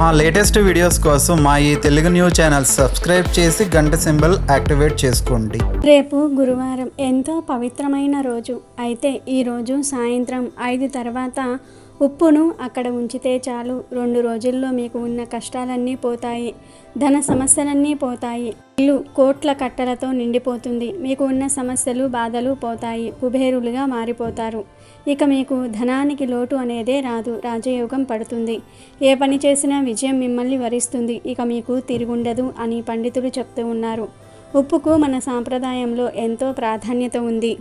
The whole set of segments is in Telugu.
మా లేటెస్ట్ వీడియోస్ కోసం మా ఈ తెలుగు న్యూస్ ఛానల్ సబ్స్క్రైబ్ చేసి గంట సింబల్ యాక్టివేట్ చేసుకోండి. రేపు గురువారం ఎంతో పవిత్రమైన రోజు. అయితే ఈరోజు సాయంత్రం 5 తర్వాత ఉప్పును అక్కడ ఉంచితే చాలు. 2 రోజుల్లో మీకు ఉన్న కష్టాలన్నీ పోతాయి, ధన సమస్యలన్నీ పోతాయి, ఇల్లు కోట్ల కట్టలతో నిండిపోతుంది. మీకు ఉన్న సమస్యలు బాధలు పోతాయి, కుబేరులుగా మారిపోతారు. ఇక మీకు ధనానికి లోటు అనేదే రాదు, రాజయోగం పడుతుంది. ఏ పని చేసినా విజయం మిమ్మల్ని వరిస్తుంది. ఇక మీకు తిరుగుండదు అని పండితులు చెప్తూ ఉన్నారు. ఉప్పుకు మన సాంప్రదాయంలో ఎంతో ప్రాధాన్యత ఉంది.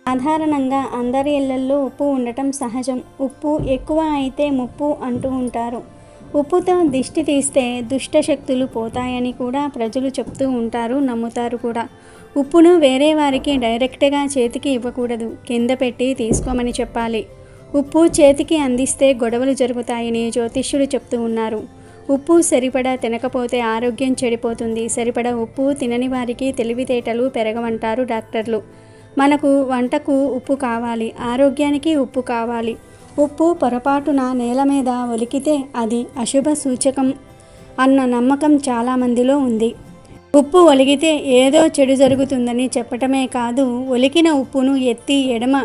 సాధారణంగా అందరి ఇళ్లల్లో ఉప్పు ఉండటం సహజం. ఉప్పు ఎక్కువ అయితే ముప్పు అంటూ ఉంటారు. ఉప్పుతో దిష్టి తీస్తే దుష్ట శక్తులు పోతాయని కూడా ప్రజలు చెప్తూ ఉంటారు, నమ్ముతారు కూడా. ఉప్పును వేరే వారికి డైరెక్ట్గా చేతికి ఇవ్వకూడదు, కింద పెట్టి తీసుకోమని చెప్పాలి. ఉప్పు చేతికి అందిస్తే గొడవలు జరుగుతాయని జ్యోతిష్యులు చెప్తూ ఉన్నారు. ఉప్పు సరిపడా తినకపోతే ఆరోగ్యం చెడిపోతుంది. సరిపడా ఉప్పు తినని వారికి తెలివితేటలు పెరగవంటారు డాక్టర్లు. మనకు వంటకు ఉప్పు కావాలి, ఆరోగ్యానికి ఉప్పు కావాలి. ఉప్పు పొరపాటున నేల మీద ఒలికితే అది అశుభ సూచకం అన్న నమ్మకం చాలామందిలో ఉంది. ఉప్పు ఒలిగితే ఏదో చెడు జరుగుతుందని చెప్పటమే కాదు, ఒలికిన ఉప్పును ఎత్తి ఎడమ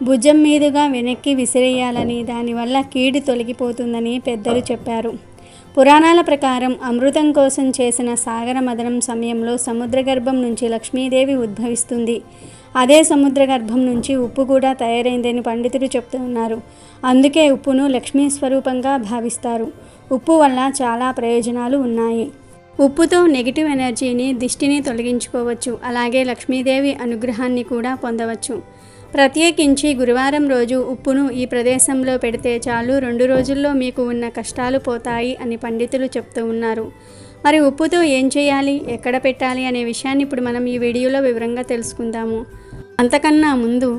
భుజం మీదుగా వెనక్కి విసిరేయాలని, దానివల్ల కీడు తొలగిపోతుందని పెద్దలు చెప్పారు. పురాణాల ప్రకారం అమృతం కోసం చేసిన సాగర మదనం సమయంలో సముద్ర గర్భం నుంచి లక్ష్మీదేవి ఉద్భవిస్తుంది. అదే సముద్ర గర్భం నుంచి ఉప్పు కూడా తయారైందని పండితులు చెప్తూ ఉన్నారు. అందుకే ఉప్పును లక్ష్మీ స్వరూపంగా భావిస్తారు. ఉప్పు వల్ల చాలా ప్రయోజనాలు ఉన్నాయి. ఉప్పుతో నెగిటివ్ ఎనర్జీని, దిష్టిని తొలగించుకోవచ్చు. అలాగే లక్ష్మీదేవి అనుగ్రహాన్ని కూడా పొందవచ్చు. ప్రత్యేకించి గురువారం రోజు ఉప్పును ఈ ప్రదేశంలో పెడితే చాలు, 2 రోజుల్లో మీకు ఉన్న కష్టాలు పోతాయి అని పండితులు చెప్తూ ఉన్నారు. మరి ఉప్పుతో ఏం చేయాలి, ఎక్కడ పెట్టాలి అనే విషయాన్ని ఇప్పుడు మనం ఈ వీడియోలో వివరంగా తెలుసుకుందాము. అంతకన్నా ముందు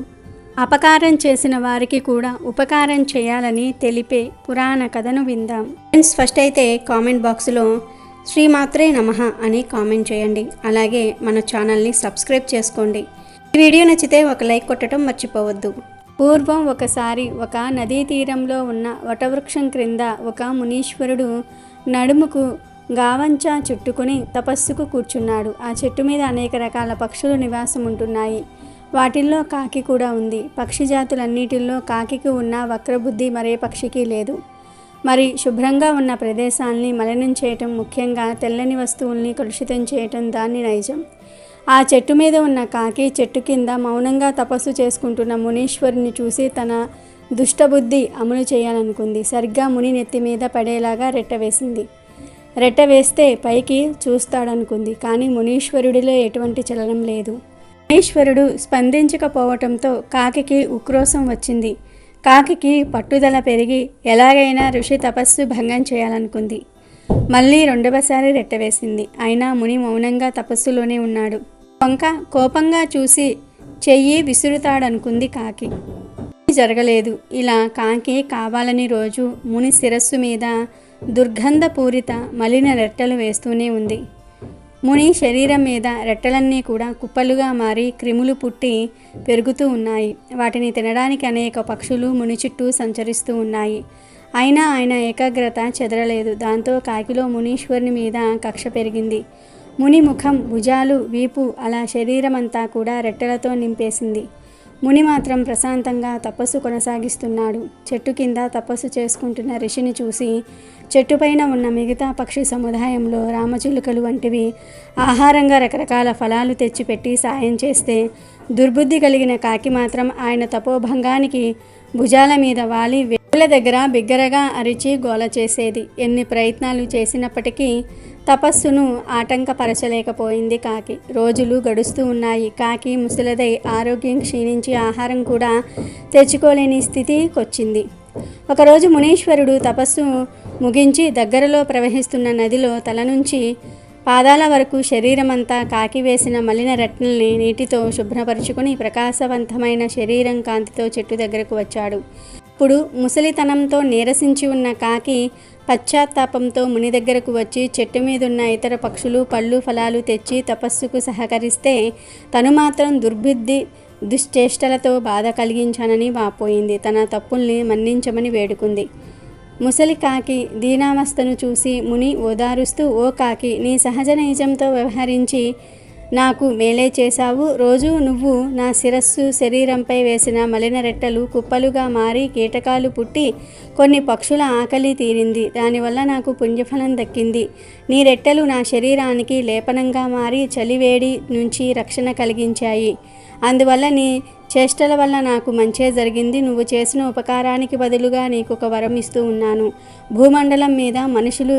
అపకారం చేసిన వారికి కూడా ఉపకారం చేయాలని తెలిపే పురాణ కథను విందాం. ఫ్రెండ్స్, ఫస్ట్ అయితే కామెంట్ బాక్స్లో శ్రీమాత్రే నమః అని కామెంట్ చేయండి. అలాగే మన ఛానల్ని సబ్స్క్రైబ్ చేసుకోండి. ఈ వీడియో నచ్చితే ఒక లైక్ కొట్టడం మర్చిపోవద్దు. పూర్వం ఒకసారి ఒక నదీ తీరంలో ఉన్న వటవృక్షం క్రింద ఒక మునీశ్వరుడు నడుముకు గావంచా చుట్టుకుని తపస్సుకు కూర్చున్నాడు. ఆ చెట్టు మీద అనేక రకాల పక్షులు నివాసం ఉంటున్నాయి. వాటిల్లో కాకి కూడా ఉంది. పక్షి జాతులన్నిటిల్లో కాకికి ఉన్న వక్రబుద్ధి మరే పక్షికి లేదు. మరి శుభ్రంగా ఉన్న ప్రదేశాల్ని మలినం చేయటం, ముఖ్యంగా తెల్లని వస్తువుల్ని కలుషితం చేయటం దాని నైజం. ఆ చెట్టు మీద ఉన్న కాకి చెట్టు కింద మౌనంగా తపస్సు చేసుకుంటున్న మునీశ్వరుని చూసి తన దుష్టబుద్ధి అమలు చేయాలనుకుంది. సరిగ్గా ముని నెత్తి మీద పడేలాగా రెట్టవేసింది. రెట్ట వేస్తే పైకి చూస్తాడనుకుంది, కానీ మునీశ్వరుడిలో ఎటువంటి చలనం లేదు. మునీశ్వరుడు స్పందించకపోవటంతో కాకికి ఉక్రోషం వచ్చింది. కాకికి పట్టుదల పెరిగి ఎలాగైనా ఋషి తపస్సు భంగం చేయాలనుకుంది. మళ్ళీ 2వసారి రెట్టవేసింది. అయినా ముని మౌనంగా తపస్సులోనే ఉన్నాడు. వంక కోపంగా చూసి చెయ్యి విసురుతాడనుకుంది కాకి. జరగలేదు. ఇలా కాకి కావాలని రోజు ముని శిరస్సు మీద దుర్గంధపూరిత మలిన రెట్టలు వేస్తూనే ఉంది. ముని శరీరం మీద రెట్టలన్నీ కూడా కుప్పలుగా మారి క్రిములు పుట్టి పెరుగుతూ ఉన్నాయి. వాటిని తినడానికి అనేక పక్షులు ముని చుట్టూ సంచరిస్తూ ఉన్నాయి. అయినా ఆయన ఏకాగ్రత చెదరలేదు. దాంతో కాకిలో మునీశ్వరుని మీద కక్ష పెరిగింది. ముని ముఖం, భుజాలు, వీపు అలా శరీరం అంతా కూడా రెట్టలతో నింపేసింది. ముని మాత్రం ప్రశాంతంగా తపస్సు కొనసాగిస్తున్నాడు. చెట్టు కింద తపస్సు చేసుకుంటున్న ఋషిని చూసి చెట్టుపైన ఉన్న మిగతా పక్షి సముదాయంలో రామచిలుకలు వంటివి ఆహారంగా రకరకాల ఫలాలు తెచ్చిపెట్టి సాయం చేస్తే, దుర్బుద్ధి కలిగిన కాకి మాత్రం ఆయన తపోభంగానికి భుజాల మీద వాలి వేళ్ళ దగ్గర బిగ్గరగా అరిచి గోల చేసేది. ఎన్ని ప్రయత్నాలు చేసినప్పటికీ తపస్సును ఆటంకపరచలేకపోయింది కాకి. రోజులు గడుస్తూ ఉన్నాయి. కాకి ముసలిదై ఆరోగ్యం క్షీణించి ఆహారం కూడా తెచ్చుకోలేని స్థితికొచ్చింది. ఒకరోజు మునీశ్వరుడు తపస్సు ముగించి దగ్గరలో ప్రవహిస్తున్న నదిలో తల నుంచి పాదాల వరకు శరీరమంతా కాకి వేసిన మలిన రెట్టల్ని నీటితో శుభ్రపరుచుకుని ప్రకాశవంతమైన శరీరం కాంతితో చెట్టు దగ్గరకు వచ్చాడు. ఇప్పుడు ముసలితనంతో నీరసించి ఉన్న కాకి పశ్చాత్తాపంతో ముని దగ్గరకు వచ్చి చెట్టు మీదున్న ఇతర పక్షులు పళ్ళు ఫలాలు తెచ్చి తపస్సుకు సహకరిస్తే తను మాత్రం దుర్బుద్ధి దుశ్చేష్టలతో బాధ కలిగించానని వాపోయింది. తన తప్పుల్ని మన్నించమని వేడుకుంది. ముసలి కాకి దీనావస్థను చూసి ముని ఓదారుస్తూ, ఓ కాకి, నీ సహజ నైజంతో వ్యవహరించి నాకు మేలే చేశావు. రోజు నువ్వు నా శిరస్సు శరీరంపై వేసిన మలిన రెట్టలు కుప్పలుగా మారి కీటకాలు పుట్టి కొన్ని పక్షుల ఆకలి తీరింది. దానివల్ల నాకు పుణ్యఫలం దక్కింది. నీ రెట్టెలు నా శరీరానికి లేపనంగా మారి చలివేడి నుంచి రక్షణ కలిగించాయి. అందువల్ల నీ చేష్టల వల్ల నాకు మంచే జరిగింది. నువ్వు చేసిన ఉపకారానికి బదులుగా నీకు ఒక వరం ఇస్తూ ఉన్నాను. భూమండలం మీద మనుషులు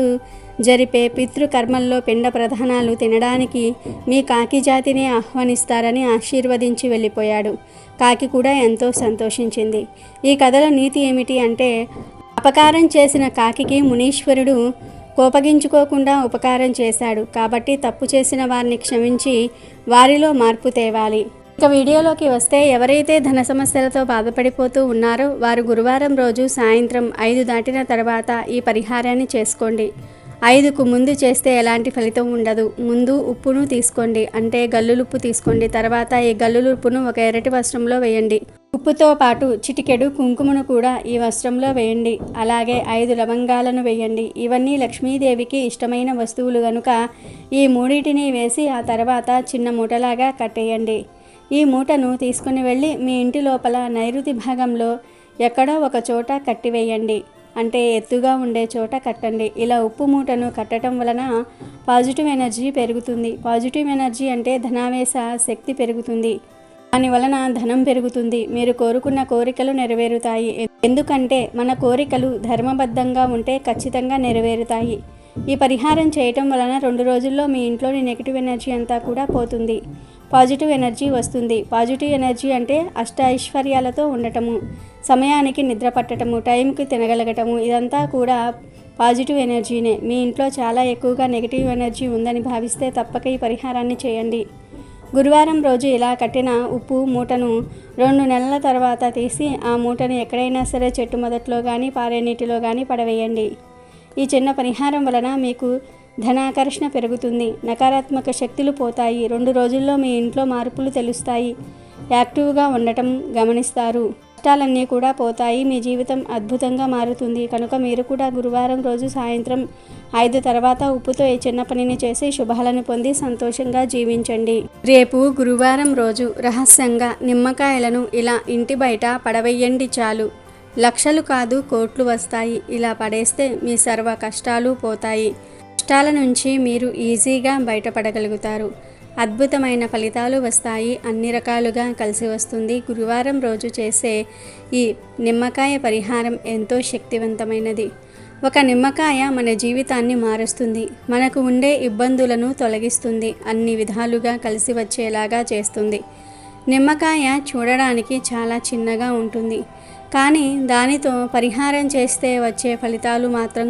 జరిపే పితృకర్మల్లో పిండ ప్రధానాలు తినడానికి మీ కాకి జాతిని ఆహ్వానిస్తారని ఆశీర్వదించి వెళ్ళిపోయాడు. కాకి కూడా ఎంతో సంతోషించింది. ఈ కథలో నీతి ఏమిటి అంటే, అపకారం చేసిన కాకికి మునీశ్వరుడు కోపగించుకోకుండా ఉపకారం చేశాడు. కాబట్టి తప్పు చేసిన వారిని క్షమించి వారిలో మార్పు తేవాలి. ఇక వీడియోలోకి వస్తే, ఎవరైతే ధన సమస్యలతో బాధపడిపోతూ ఉన్నారో వారు గురువారం రోజు సాయంత్రం 5 దాటిన తర్వాత ఈ పరిహారాన్ని చేసుకోండి. 5కు ముందు చేస్తే ఎలాంటి ఫలితం ఉండదు. ముందు ఉప్పును తీసుకోండి, అంటే గల్లులుప్పు తీసుకోండి. తర్వాత ఈ గల్లులుప్పును ఒక ఎర్రటి వస్త్రంలో వేయండి. ఉప్పుతో పాటు చిటికెడు కుంకుమను కూడా ఈ వస్త్రంలో వేయండి. అలాగే 5 లవంగాలను వేయండి. ఇవన్నీ లక్ష్మీదేవికి ఇష్టమైన వస్తువులు కనుక ఈ మూడింటిని వేసి ఆ తర్వాత చిన్న మూటలాగా కట్టేయండి. ఈ మూటను తీసుకుని వెళ్ళి మీ ఇంటి లోపల నైరుతి భాగంలో ఎక్కడో ఒక చోట కట్టివేయండి, అంటే ఎత్తుగా ఉండే చోట కట్టండి. ఇలా ఉప్పు మూటను కట్టడం వలన పాజిటివ్ ఎనర్జీ పెరుగుతుంది. పాజిటివ్ ఎనర్జీ అంటే ధనావేశ శక్తి పెరుగుతుంది. దాని వలన ధనం పెరుగుతుంది. మీరు కోరుకున్న కోరికలు నెరవేరుతాయి. ఎందుకంటే మన కోరికలు ధర్మబద్ధంగా ఉంటే ఖచ్చితంగా నెరవేరుతాయి. ఈ పరిహారం చేయటం వలన 2 రోజుల్లో మీ ఇంట్లోని నెగిటివ్ ఎనర్జీ అంతా కూడా పోతుంది. పాజిటివ్ ఎనర్జీ వస్తుంది. పాజిటివ్ ఎనర్జీ అంటే అష్టైశ్వర్యాలతో ఉండటము, సమయానికి నిద్ర పట్టటము, టైంకి తినగలగటము, ఇదంతా కూడా పాజిటివ్ ఎనర్జీనే. మీ ఇంట్లో చాలా ఎక్కువగా నెగిటివ్ ఎనర్జీ ఉందని భావిస్తే తప్పక ఈ పరిహారాన్ని చేయండి. గురువారం రోజు ఇలా కట్టిన ఉప్పు మూటను 2 నెలల తర్వాత తీసి ఆ మూటను ఎక్కడైనా సరే చెట్టు మొదట్లో కానీ పారే నీటిలో కానీ పడవేయండి. ఈ చిన్న పరిహారం వలన మీకు ధనాకర్షణ పెరుగుతుంది. నకారాత్మక శక్తులు పోతాయి. 2 రోజుల్లో మీ ఇంట్లో మార్పులు తెలుస్తాయి. యాక్టివ్గా ఉండటం గమనిస్తారు. కష్టాలన్నీ కూడా పోతాయి. మీ జీవితం అద్భుతంగా మారుతుంది. కనుక మీరు కూడా గురువారం రోజు సాయంత్రం 5 తర్వాత ఉప్పుతో ఈ చిన్న పనిని చేసి శుభాలను పొంది సంతోషంగా జీవించండి. రేపు గురువారం రోజు రహస్యంగా నిమ్మకాయలను ఇలా ఇంటి బయట పడవేయండి. చాలు, లక్షలు కాదు కోట్లు వస్తాయి. ఇలా పడేస్తే మీ సర్వ కష్టాలు పోతాయి. కష్టాల నుంచి మీరు ఈజీగా బయటపడగలుగుతారు. అద్భుతమైన ఫలితాలు వస్తాయి. అన్ని రకాలుగా కలిసి వస్తుంది. గురువారం రోజు చేసే ఈ నిమ్మకాయ పరిహారం ఎంతో శక్తివంతమైనది. ఒక నిమ్మకాయ మన జీవితాన్ని మారుస్తుంది. మనకు ఉండే ఇబ్బందులను తొలగిస్తుంది. అన్ని విధాలుగా కలిసి వచ్చేలాగా చేస్తుంది. నిమ్మకాయ చూడడానికి చాలా చిన్నగా ఉంటుంది, కానీ దానితో పరిహారం చేస్తే వచ్చే ఫలితాలు మాత్రం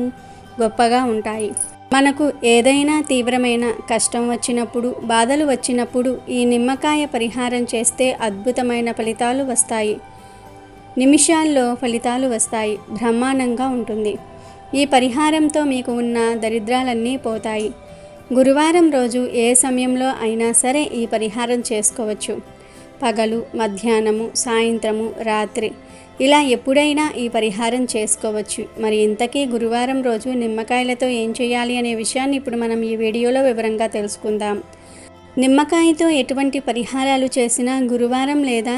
గొప్పగా ఉంటాయి. మనకు ఏదైనా తీవ్రమైన కష్టం వచ్చినప్పుడు, బాధలు వచ్చినప్పుడు ఈ నిమ్మకాయ పరిహారం చేస్తే అద్భుతమైన ఫలితాలు వస్తాయి. నిమిషాల్లో ఫలితాలు వస్తాయి. బ్రహ్మాండంగా ఉంటుంది. ఈ పరిహారంతో మీకు ఉన్న దరిద్రాలన్నీ పోతాయి. గురువారం రోజు ఏ సమయంలో అయినా సరే ఈ పరిహారం చేసుకోవచ్చు. పగలు, మధ్యాహ్నము, సాయంత్రము, రాత్రి, ఇలా ఎప్పుడైనా ఈ పరిహారం చేసుకోవచ్చు. మరి ఇంతకీ గురువారం రోజు నిమ్మకాయలతో ఏం చేయాలి అనే విషయాన్ని ఇప్పుడు మనం ఈ వీడియోలో వివరంగా తెలుసుకుందాం. నిమ్మకాయతో ఎటువంటి పరిహారాలు చేసినా గురువారం లేదా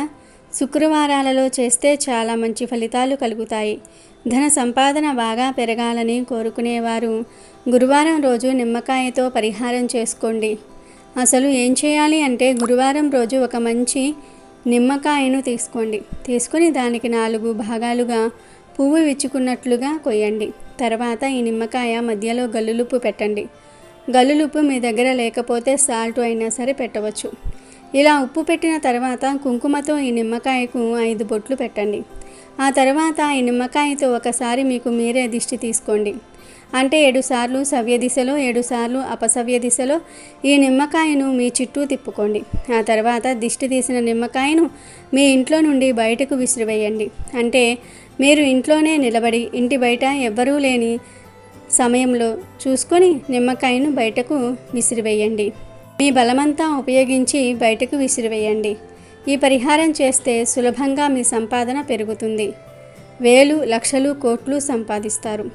శుక్రవారాలలో చేస్తే చాలా మంచి ఫలితాలు కలుగుతాయి. ధన సంపాదన బాగా పెరగాలని కోరుకునేవారు గురువారం రోజు నిమ్మకాయతో పరిహారం చేసుకోండి. అసలు ఏం చేయాలి అంటే, గురువారం రోజు ఒక మంచి నిమ్మకాయను తీసుకొని దానికి 4 భాగాలుగా పువ్వు విచ్చుకున్నట్లుగా కొయ్యండి. తర్వాత ఈ నిమ్మకాయ మధ్యలో గల్లులుప్పు పెట్టండి. గల్లులుప్పు మీ దగ్గర లేకపోతే సాల్ట్ అయినా సరే పెట్టవచ్చు. ఇలా ఉప్పు పెట్టిన తర్వాత కుంకుమతో ఈ నిమ్మకాయకు 5 బొట్లు పెట్టండి. ఆ తర్వాత ఈ నిమ్మకాయతో ఒకసారి మీకు మీరే దిష్టి తీసుకోండి. అంటే 7 సార్లు సవ్య దిశలో, 7 సార్లు అపసవ్య దిశలో ఈ నిమ్మకాయను మీ చుట్టూ తిప్పుకోండి. ఆ తర్వాత దిష్టి తీసిన నిమ్మకాయను మీ ఇంట్లో నుండి బయటకు విసిరివేయండి. అంటే మీరు ఇంట్లోనే నిలబడి ఇంటి బయట ఎవ్వరూ లేని సమయంలో చూసుకొని నిమ్మకాయను బయటకు విసిరివేయండి. మీ బలమంతా ఉపయోగించి బయటకు విసిరివేయండి. ఈ పరిహారం చేస్తే సులభంగా మీ సంపాదన పెరుగుతుంది. వేలు, లక్షలు, కోట్లు సంపాదిస్తారు.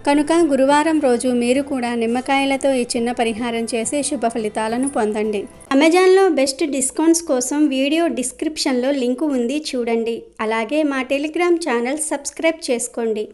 కనుక గురువారం రోజు మీరు కూడా నిమ్మకాయలతో ఈ చిన్న పరిహారం చేసి శుభ ఫలితాలను పొందండి. అమెజాన్లో బెస్ట్ డిస్కౌంట్స్ కోసం వీడియో డిస్క్రిప్షన్లో లింకు ఉంది, చూడండి. అలాగే మా టెలిగ్రామ్ ఛానల్ సబ్స్క్రైబ్ చేసుకోండి.